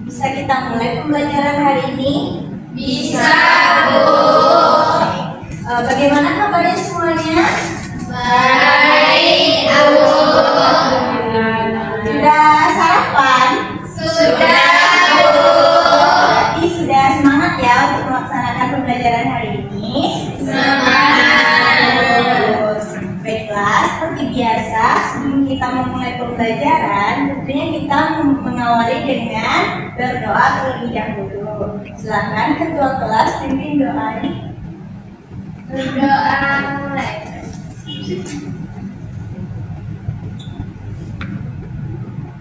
Bisa kita mulai pembelajaran hari ini? Bisa, Bu. Bagaimana kabarnya semuanya? Baik, Bu. Sudah sarapan? Sudah, Bu. Jadi sudah semangat ya untuk melaksanakan pembelajaran hari ini? Semangat. Baiklah, seperti biasa sebelum kita memulai pembelajaran, tentunya kita mengawali dengan berdoa terlebih dahulu. Silakan ketua kelas pimpin doanya. Berdoa mulai.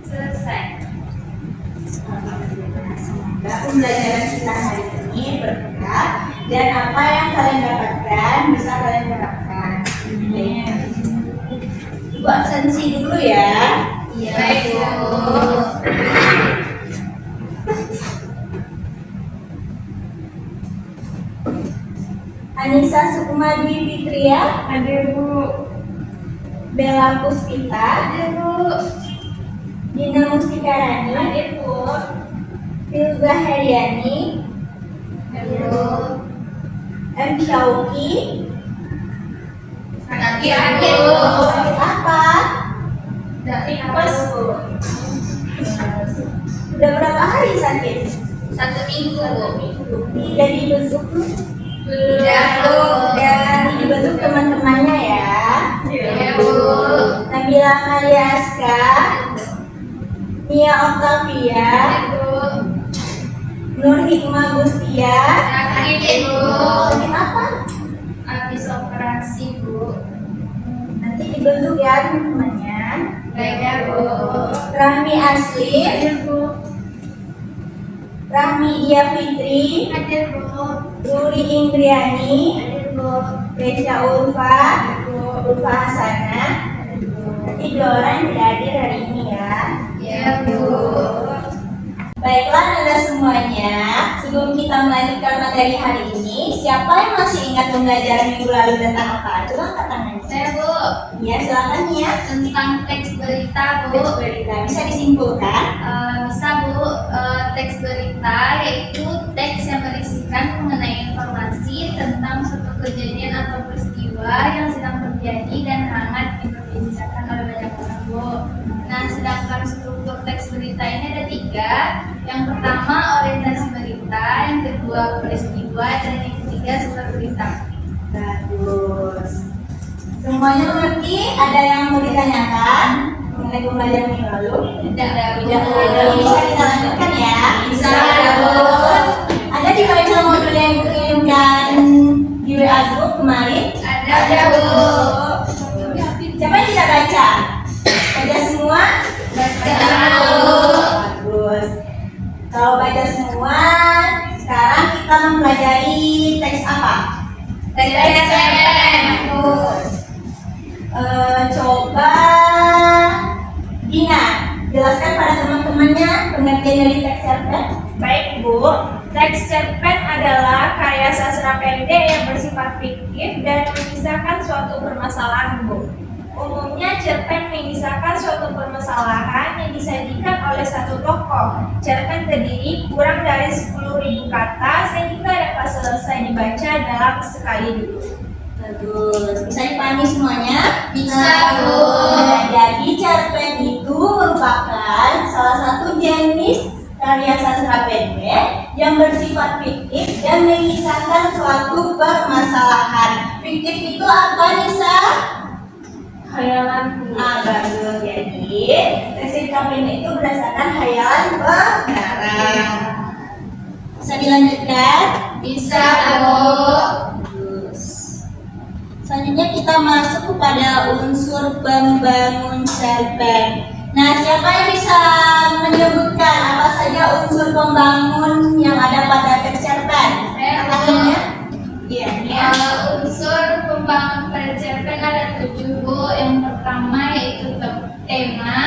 Selesai. Semoga pembelajaran kita hari ini berkah dan apa yang kalian dapatkan bisa kalian terapkan. Ibu absensi dulu ya. Iya, Bu. Anissa Sukmadi Fitria, Hadir, Bu. Bella Puspita, Hadir, Bu. Dina Mustikarani, Hadir, Bu. Filza Heriani, Hadir, Bu. M. Syauki. Hadir, Bu. Sakit apa? Dari pas, Bu. Sudah berapa hari sakit? 1 minggu, Bu. Tidak dibentuk Sudah, Bu. dan dibentuk teman-temannya ya. Iya, Bu. Nabila Mariaska, Nia Octavia, Bu. Nur Hikmah Gustia. Sakit, Bu. Sakit apa? Habis operasi, Bu. Nanti dibentuk ya teman-temannya. Baik, ya, Bu. Rahmi Asli, Hadir, Bu. Rahmi Ia Fitri, Hadir, Bu. Ruri Indriani, Hadir, Bu. Resya Ulfa, Ulfa Hasanah. Nanti 2 orang yang tidak hadir hari ini ya. Ya, Bu. Baiklah Anda semuanya, sebelum kita melanjutkan materi hari ini, siapa yang masih ingat pembelajaran minggu lalu tentang apa? Coba angkat tangannya. Saya, Bu. Ya, silakan ya. Tentang teks berita, Bu. Teks berita bisa disimpulkan. Bisa, Bu. Teks berita yaitu teks yang berisikan mengenai informasi tentang suatu kejadian atau peristiwa yang sedang terjadi dan hangat diperbincangkan oleh banyak orang, Bu. Nah, sedangkan struktur teks berita ini ada 3. Yang pertama orientasi berita, yang kedua peristiwa, dan yang ketiga sumber berita. Bagus. Semuanya mengerti? Ada yang mau ditanyakan mengenai pembelajaran minggu lalu? Tidak, Bu. Bisa kita lanjutkan ya? Bisa, Bu. Ada di file modul yang dikirimkan di WA group kemarin? Ada, Bu. Siapa yang tidak baca? Baca semua? Baca, Bu. Bagus. Kalau baca semua, sekarang kita mempelajari teks apa? Teks cerpen, Bu. Coba Dina jelaskan pada teman-temannya pengertian dari teks cerpen. Baik, Bu. Teks cerpen adalah karya sastra pendek yang bersifat fiktif dan mengisahkan suatu permasalahan, Bu. Umumnya cerpen mengisahkan suatu permasalahan yang disajikan oleh satu tokoh. Cerpen terdiri kurang dari 10.000 kata sehingga dapat selesai dibaca dalam sekali duduk. Bagus. Bisa dipahami semuanya? Bisa, Bu. Nah, jadi cerpen itu merupakan salah satu jenis karya sastra pendek yang bersifat fiktif dan mengisahkan suatu permasalahan. Fiktif itu apa, Nisa? Khayalan, Bu. Bagus. Jadi teks cerpen pendek itu berdasarkan khayalan pengarang. Bisa dilanjutkan? Bisa, Bu. Selanjutnya kita masuk kepada unsur pembangun cerpen. Nah, siapa yang bisa menyebutkan apa saja unsur pembangun yang ada pada teks cerpen? Saya, Bu. Katanya? Iya. Unsur pembangun pada cerpen ada 7, Bu. Yang pertama yaitu tema,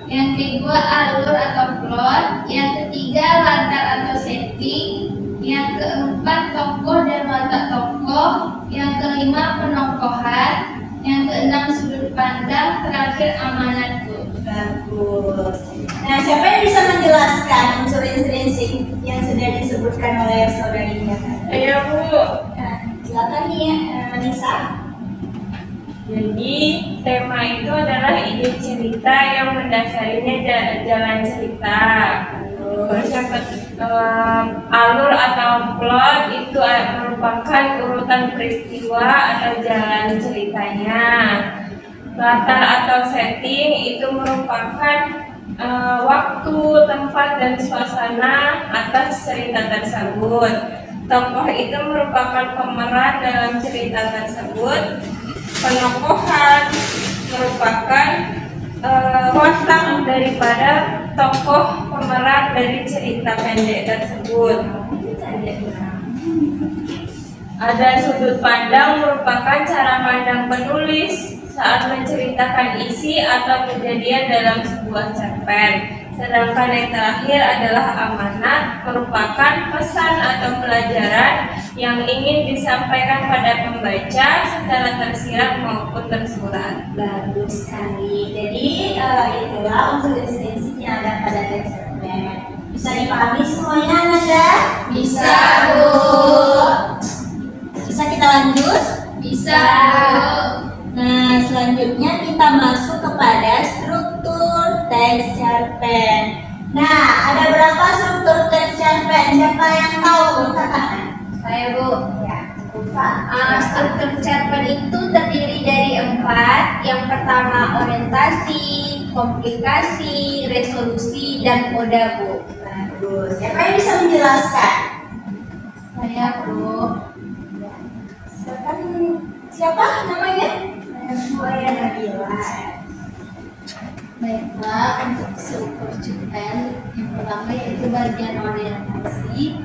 yang kedua alur atau plot, yang ketiga latar atau setting, yang keempat tokoh dan watak tokoh, yang kelima penokohan, yang keenam sudut pandang, terakhir amanat, Bu. Bagus. Nah, siapa yang bisa menjelaskan unsur-unsur cerita yang mendasarinya jalan cerita. Terus yang alur atau plot itu merupakan urutan peristiwa atau jalan ceritanya. Latar atau setting itu merupakan waktu, tempat, dan suasana atas cerita tersebut. Tokoh itu merupakan pemeran dalam cerita tersebut. Penokohan merupakan watak daripada tokoh pemeran dari cerita pendek tersebut. Ada sudut pandang merupakan cara pandang penulis saat menceritakan isi atau kejadian dalam sebuah cerpen. Sedangkan yang terakhir adalah amanat, merupakan pesan atau pelajaran yang ingin disampaikan pada pembaca secara tersirat maupun tersurat. Bagus sekali. Jadi itulah unsur esensi yang ada pada teks cerpen. Bisa dipahami semuanya, Nanda? Bisa, Bu. Bisa kita lanjut? Bisa, Bu. Nah, selanjutnya kita masuk kepada struktur teks cerpen. Nah, ada berapa struktur teks cerpen? Siapa yang tahu? Katakan. Saya, Bu. Ya, Ufa. Struktur cerpen itu terdiri dari 4. Yang pertama orientasi, komplikasi, resolusi, dan koda, Bu. Bagus. Siapa yang bisa menjelaskan? Saya, Bu. Siapa namanya? Saya Nabila. Baiklah, untuk struktur cerpen yang pertama yaitu bagian orientasi.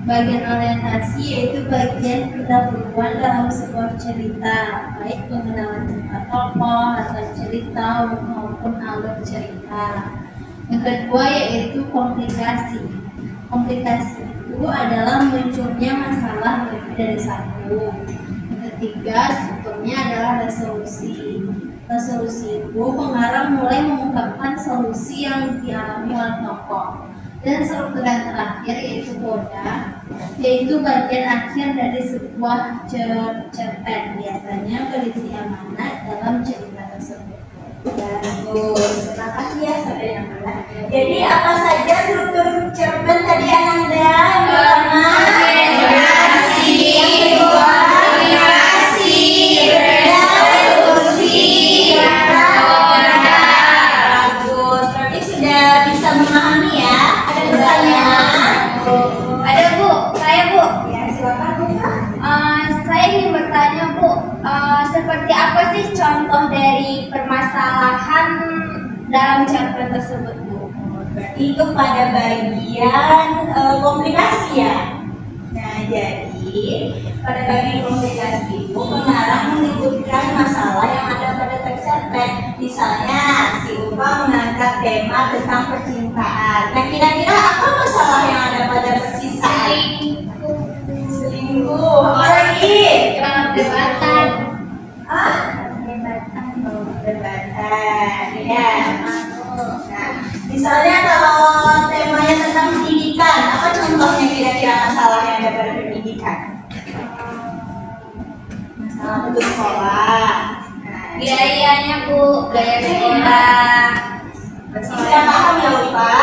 Bagian orientasi yaitu bagian pendahuluan dalam sebuah cerita, baik pengenalan sifat tokoh atau cerita maupun alur cerita. Yang kedua yaitu komplikasi. Komplikasi itu adalah munculnya masalah lebih dari satu. Yang ketiga strukturnya adalah resolusi. Resolusi itu pengarang mulai mengungkapkan solusi yang dialami oleh tokoh. Dan struktur yang terakhir yaitu koda, yaitu bagian akhir dari sebuah cerpen, biasanya berisi amanat dalam cerita tersebut. Bagus. Terima kasih ya saudara Nabila. Jadi apa saja struktur cerpen tadi Ananda? Yang pertama, Orientasi. yang kedua, Komplikasi. resolusi, Koda. bagus. Berarti sudah bisa memahami ya. Ada pertanyaan? Ada, Bu. Saya, Bu. Ya, silakan Buka. Saya ingin bertanya, Bu, seperti apa sih contoh dari permasalahan dalam cerpen tersebut, Bu? Berarti itu pada bagian komplikasi ya. Nah, jadi pada bagian komplikasi itu pengarang menyebutkan masalah yang ada pada teks cerpen. Misalnya si Ufa mengangkat tema tentang percintaan. Nah, kira-kira apa masalah yang ada pada percintaan? Selingkuh. Apa lagi? Perdebatan. Perdebatan. Ya. Nah, misalnya kalau temanya tentang pendidikan, apa contohnya kira-kira masalah yang ada pada pendidikan? Masalah untuk sekolah. Nah, Biayanya, Bu, biaya sekolah. bisa paham ya, Ufa?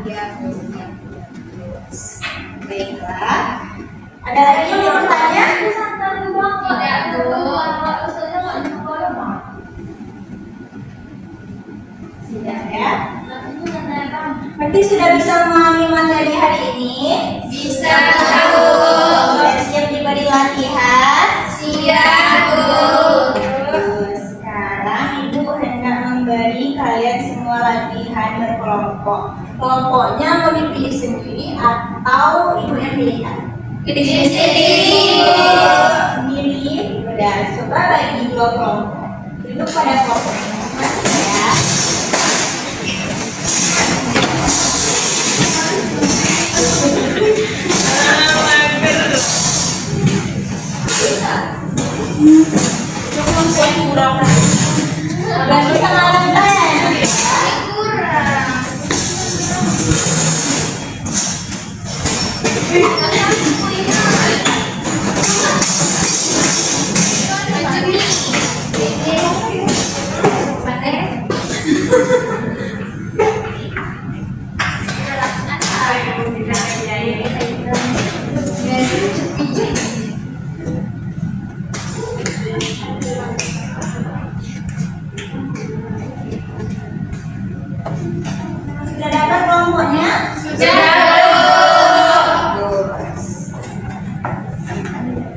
Ya, Bu. Baiklah. Ada lagi yang mau bertanya? Tidak, Bu. Tidak ya. Berarti sudah bisa memahami materi hari ini? Bisa, Bu. Sudah siap diberi latihan? Siap, Bu. Sekarang Ibu hendak memberi kalian semua latihan berkelompok. Kelompoknya mau dipilih sendiri atau Ibu yang pilihkan? Pilih sendiri. Sendiri. Udah, coba bagi 2 kelompok. Duduk pada kelompok masing-masing ya. Gak bisa ngalah kan? Kurang. Macam ni. Sudah dapat kelompoknya? Sudah. Bagus.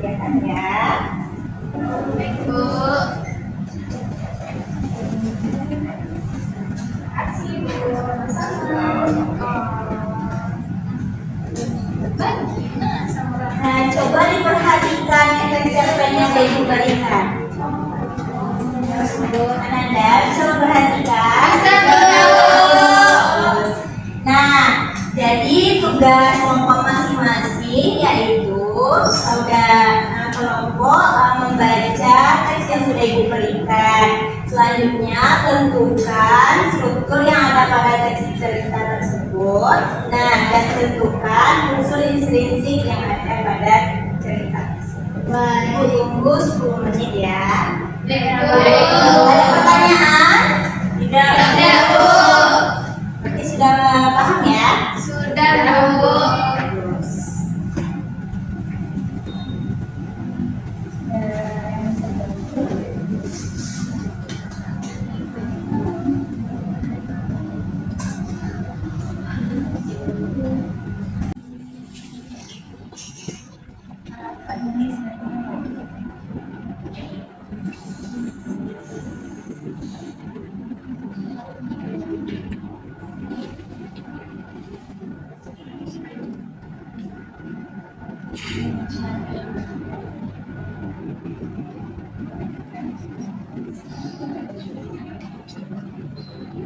Kelihatan ya. Baik, Bu. Nah, coba diperhatikan teks cerpen yang Ibu berikan. Ananda bisa memperhatikan? Bisa, Bu. Nah, jadi tugas kelompok masing-masing yaitu kelompok membaca teks yang sudah Ibu berikan. Selanjutnya tentukan struktur yang ada pada teks cerita tersebut. Nah, dan tentukan unsur intrinsik yang ada pada cerita tersebut. Ibu tunggu 10 menit ya. Baik, Bu. Ada pertanyaan? Tidak, Bu. Berarti sudah paham ya? Sudah, Bu.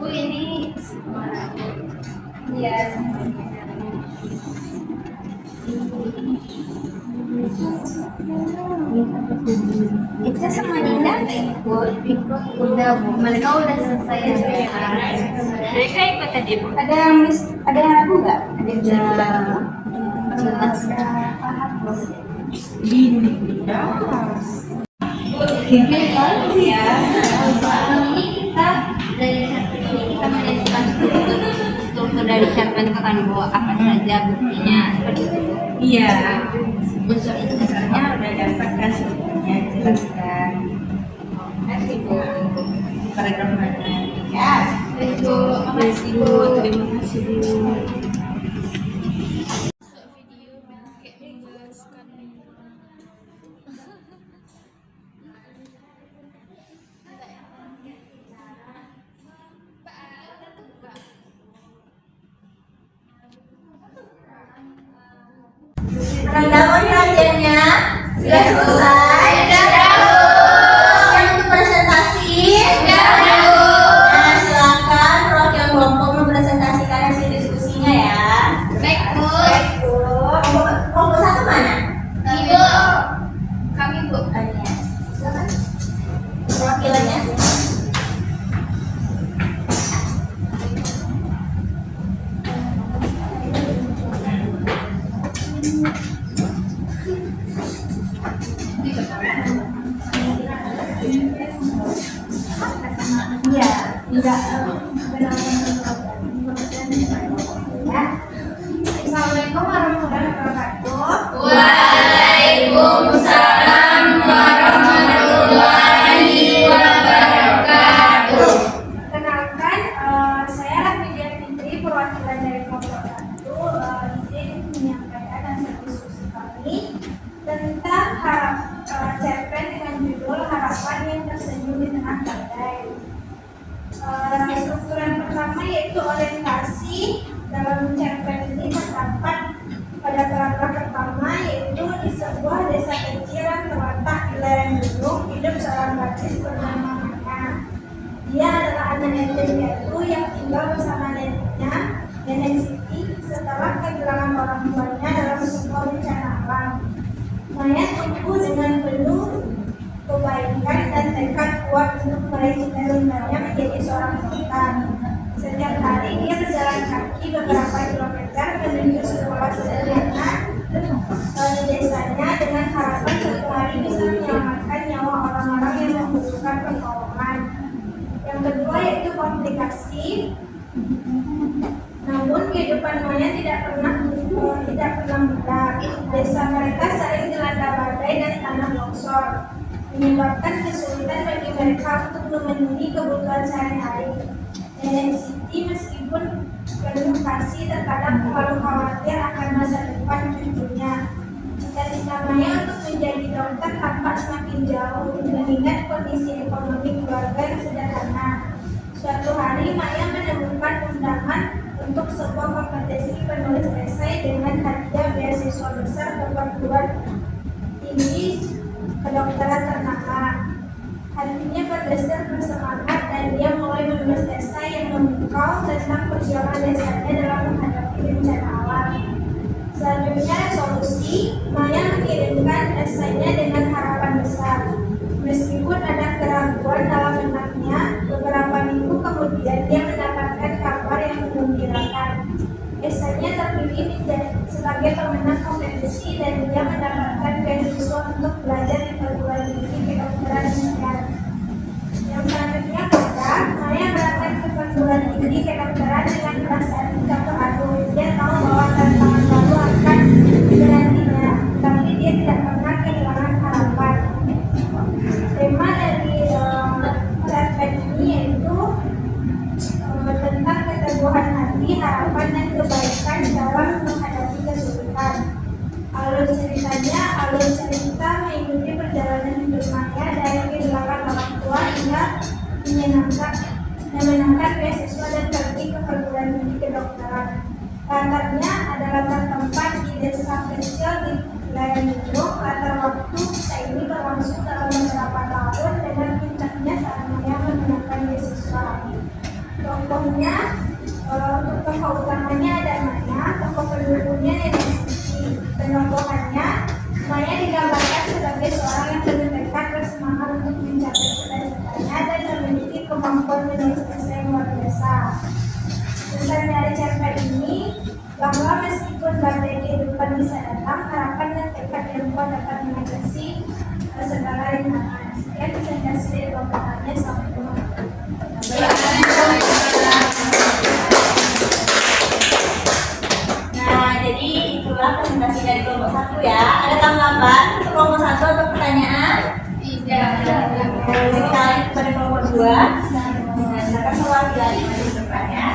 Bu, ini Iya. Itu semua Dinda udah, Bu. Mereka udah selesai ya. Mereka ikut tadi, Bu. ada yang ragu nggak? Ada yang bisa dibantu? Jelas. Bagus ya. Ini kita dari cerpen ini kita menentukan struktur dari cerpen itu kan, Bu, apa saja buktinya seperti itu. Iya. Unsur Misalnya udah dapat kan sebetulnya jelaskan. Nanti Bu paragraf mana ya? itu Makasih, Bu. Terima kasih, Bu. Anda mau perhatiannya? Sudah selesai? Siap untuk presentasi? Nah, silakan perwakilan kelompok mempresentasikan hasil diskusinya ya. Baik, Bu. Kelompok satu mana? Ibu. Kami, Bu. Tanya. Silakan. Perwakilannya. Iya, tidak. Assalamualaikum warahmatullahi wabarakatuh. Waalaikumsalam warahmatullahi wabarakatuh. Kenalkan, saya Rahmidian Fitri, perwakilan dari kelompok 1. Izin menyampaikan hasil diskusi kami tentang cerpen dengan judul Harapan yang Tersenyum di Tengah Badai. Struktur yang pertama yaitu orientasi. Dalam cerpen ini terdapat pada paragraf pertama yaitu di sebuah desa kecil yang terletak di lereng gunung hidup seorang gadis bernama Maya. Dia adalah anak yatim piatu yang tinggal bersama neneknya, Nenek Siti, setelah kehilangan orang tuanya dalam sebuah bencana alam. Maya tumbuh dengan penuh kebaikan dan tekad kuat untuk meraih cita-citanya menjadi seorang dokter. Setiap hari dia berjalan kaki beberapa kilometer menuju sekolah sederhana di desanya dengan harapan suatu hari bisa menyelamatkan nyawa orang-orang yang membutuhkan pertolongan. Yang kedua yaitu komplikasi. Namun kehidupan Maya tidak pernah tidak pernah mudah. Desa mereka sering dilanda badai dan tanah longsor, menyebabkan kesulitan bagi mereka untuk memenuhi kebutuhan sehari-hari. Nenek Siti meskipun penuh kasih terkadang terlalu khawatir akan masa depan cucunya. Cita-cita Maya untuk menjadi dokter tampak semakin jauh mengingat kondisi ekonomi keluarga yang sederhana. Suatu hari Maya menemukan undangan untuk sebuah kompetisi penulis esai dengan hadiah beasiswa besar ke perguruan tinggi kedokteran ternama. Hatinya berdesir bersemangat dan dia mulai menulis esai yang memukau tentang perjuangan desanya dalam menghadapi bencana alam. Selanjutnya resolusi, Maya mengirimkan esainya dengan harapan besar. Meskipun ada keraguan dalam benaknya, beberapa minggu kemudian dia mendapatkan kabar yang menggembirakan. Esainya terpilih sebagai pemenang kompetisi dan dia mendapatkan beasiswa untuk belajar di perguruan tinggi kedokteran Indonesia. Yang selanjutnya Maya berangkat ke perguruan tinggi kedokteran dengan perasaan campur aduk. Dia tahu bahwa tantangan baru akan menantinya, tapi dia tidak pernah kehilangan harapan. Tema dari cerpen ini yaitu tentang keteguhan hati, harapan dan kebaikan dalam menghadapi kesulitan. Alur cerita mengikuti perjalanan hidup Maya dari kehilangan orang tua hingga menyenangkan beasiswa dan pergi ke perguruan tinggi kedokteran. Latarnya adalah tempat di desa kecil di wilayah Ningrum. Latar waktu kisah ini berlangsung dalam beberapa tahun dengan puncaknya saat Maya menggunakan beasiswa. Tokohnya, untuk tokoh utamanya ada Maya, tokoh pendukungnya Nenek Siti. Penokohannya, Maya digambarkan sebagai seorang yang penuh tekad, bersemangat untuk mencapai cita-citanya dan memiliki kemampuan menulis esai yang luar biasa. Pesan dari cerpen ini bahwa meskipun badai kehidupan bisa datang, harapan dan tekad yang kuat dapat mengatasi segala rintangan. Sekian presentasi dari pembahasannya. Sampai jumpa. Nah, jadi itulah presentasi dari kelompok 1 ya. Ada tanggapan untuk kelompok 1 atau pertanyaan? Tidak. Kita lanjut pada kelompok 2. Silakan mewakili di depan ya.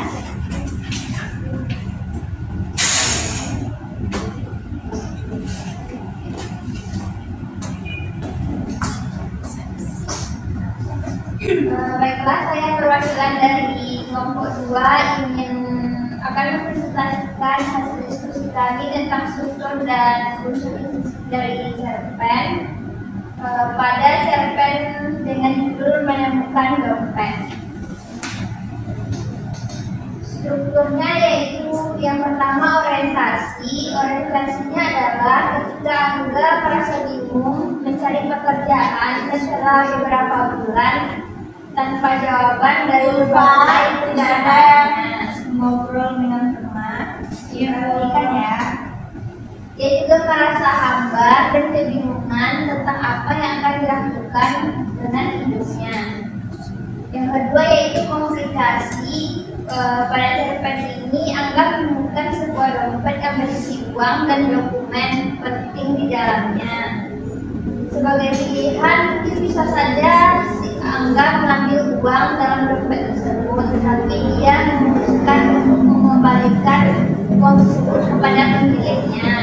Baiklah, saya perwakilan dari kelompok 2 akan mempresentasikan hasil diskusi kami tentang struktur dan unsur dari cerpen pada cerpen dengan judul Menemukan Dompet. Strukturnya yaitu yang pertama orientasi. Orientasinya adalah ketika Angga merasa bingung mencari pekerjaan dan setelah beberapa bulan tanpa jawaban dari berbagai tidak ada ngobrol dengan teman. Kan ya. Ia juga merasa hambar dan kebingungan tentang apa yang akan dilakukan dengan hidupnya. Yang kedua yaitu komunikasi. Pada cerpen ini Angga menemukan sebuah dompet yang berisi uang dan dokumen penting di dalamnya. Sebagai pilihan, mungkin bisa saja si Angga mengambil uang dalam dompet tersebut, tetapi dia memutuskan untuk mengembalikan uang tersebut kepada pemiliknya.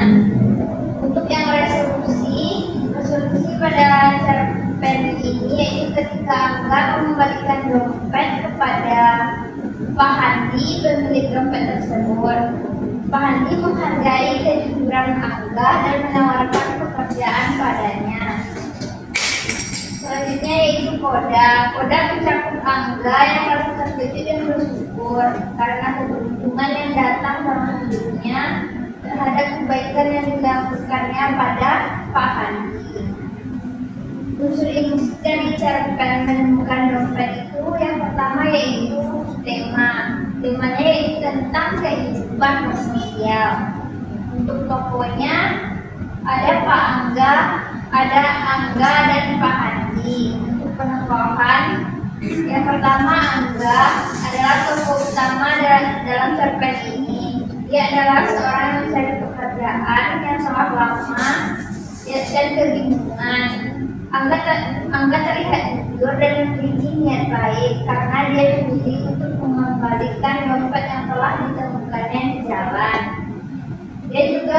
Untuk yang resolusi pada cerpen ini yaitu ketika Angga mengembalikan dompet kepada Pak Handi, pemilik dompet tersebut. Pak Handi menghargai kejujuran Angga dan menawarkan pekerjaan padanya. Selanjutnya yaitu Koda. Koda mencakup Angga yang merasa terkejut dan bersyukur karena keberuntungan yang datang dalam hidupnya terhadap kebaikan yang dilakukannya pada Pak Handi. Unsur inti dari cerpen Menemukan Dompet itu yang pertama yaitu tema. Temanya yaitu tentang kehidupan sosial. Untuk tokohnya ada Pak Angga, ada Angga dan Pak Handi. Untuk penemuan yang pertama Angga adalah tokoh utama dalam cerpen ini. Dia adalah seorang yang mencari lama dan kebingungan. Angga terlihat jujur dan memiliki niat baik karena dia memilih untuk mengembalikan dompet yang telah ditemukannya di jalan. Dia juga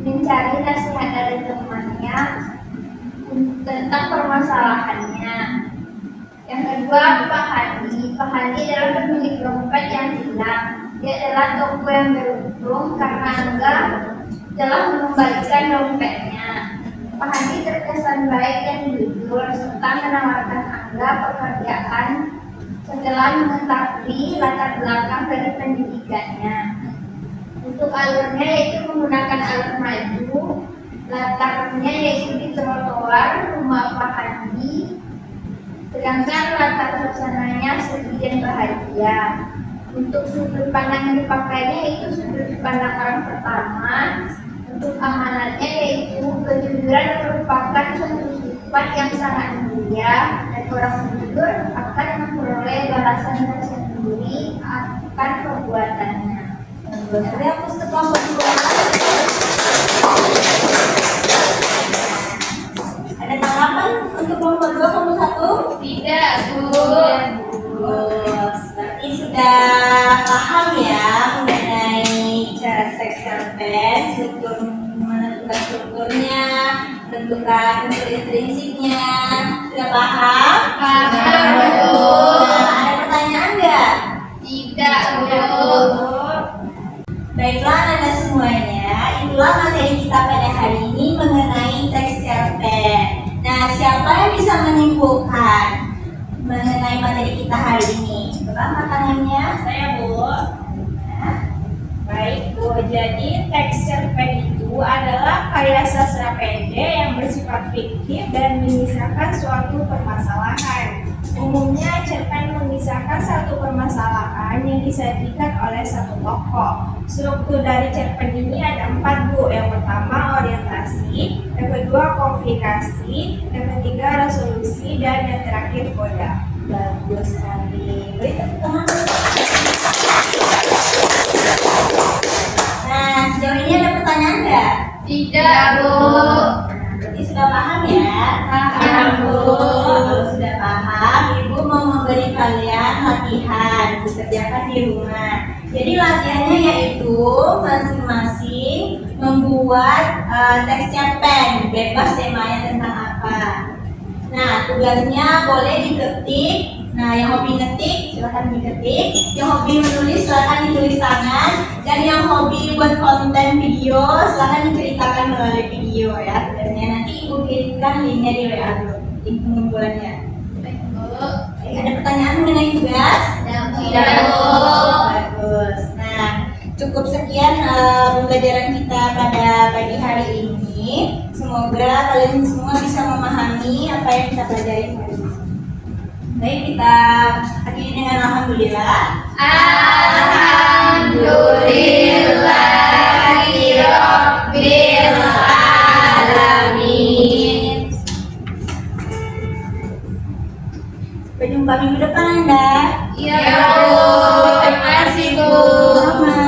mencari nasihat dari temannya tentang permasalahannya. Yang kedua, Pak Hadi. Pak Hadi adalah pemilik dompet yang hilang. Dia adalah tokoh yang beruntung karena Angga telah mengembalikan dompetnya. Pak Hadi terkesan baik dan jujur serta menawarkan Angga pekerjaan setelah mengetahui latar belakang dari pendidikannya. Untuk alurnya yaitu menggunakan alur maju, latarnya yaitu di trotoar rumah Pak Hadi, sedangkan latar suasananya sedih dan bahagia. Untuk sudut pandang yang dipakainya yaitu sudut pandang orang pertama. Untuk amanatnya yaitu kejujuran merupakan suatu sifat yang sangat mulia dan orang jujur akan memperoleh balasan tersendiri akan perbuatannya. Jadi aku sekelompok dua. Ada tanggapan untuk kelompok 2, kelompok 1? Tidak, Bu. Berarti sudah paham ya mengenai cara teks cerpen, menentukan strukturnya, menentukan unsur intrinsiknya. Sudah paham? Paham, Bu. Ada pertanyaan nggak? Tidak, Bu. Baiklah Anda semuanya, itulah materi kita pada hari ini mengenai teks cerpen. Nah, siapa yang bisa menyimpulkan mengenai materi kita hari ini? Coba angkat tangannya. Saya, Bu. Baik, Bu. Jadi teks cerpen itu adalah karya sastra pendek yang bersifat fiktif dan mengisahkan suatu permasalahan. Umumnya cerpen mengisahkan satu permasalahan yang disajikan oleh satu tokoh. Struktur dari cerpen ini ada 4, Bu. Yang pertama orientasi, yang kedua komplikasi, yang ketiga resolusi, dan yang terakhir koda. Bagus sekali. Beri tepuk tangan. Nah, sejauh ini ada pertanyaan nggak? Tidak, Bu. Berarti sudah paham ya? Paham, Bu. Kalau sudah paham, Ibu mau memberi kalian latihan dikerjakan di rumah. Jadi latihannya yaitu masing-masing membuat teks cerpen, bebas temanya tentang apa. Nah, tugasnya boleh diketik. Nah, yang hobi ngetik silakan diketik, yang hobi menulis silakan ditulis tangan, dan yang hobi buat konten video silakan diceritakan melalui video ya. Tugasnya nanti Ibu kirimkan linknya di WA group, link pengumpulannya. Baik, Bu. Baik, ada pertanyaan mengenai tugas? Tidak, Bu. Bagus. Nah, cukup sekian pembelajaran kita pada pagi hari ini. Semoga kalian semua bisa memahami apa yang kita pelajari hari ini. Baik, kita akhiri dengan alhamdulillah. Alhamdulillahirabbil alamin. Sampai jumpa minggu depan Anda. Iya, Bu. Terima kasih, Bu. Sama.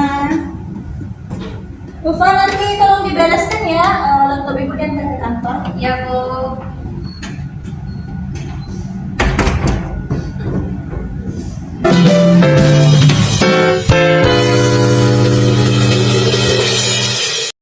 Lupa nanti tolong dibereskan ya laptop Ibu dan ke kantor. Iya, Bu.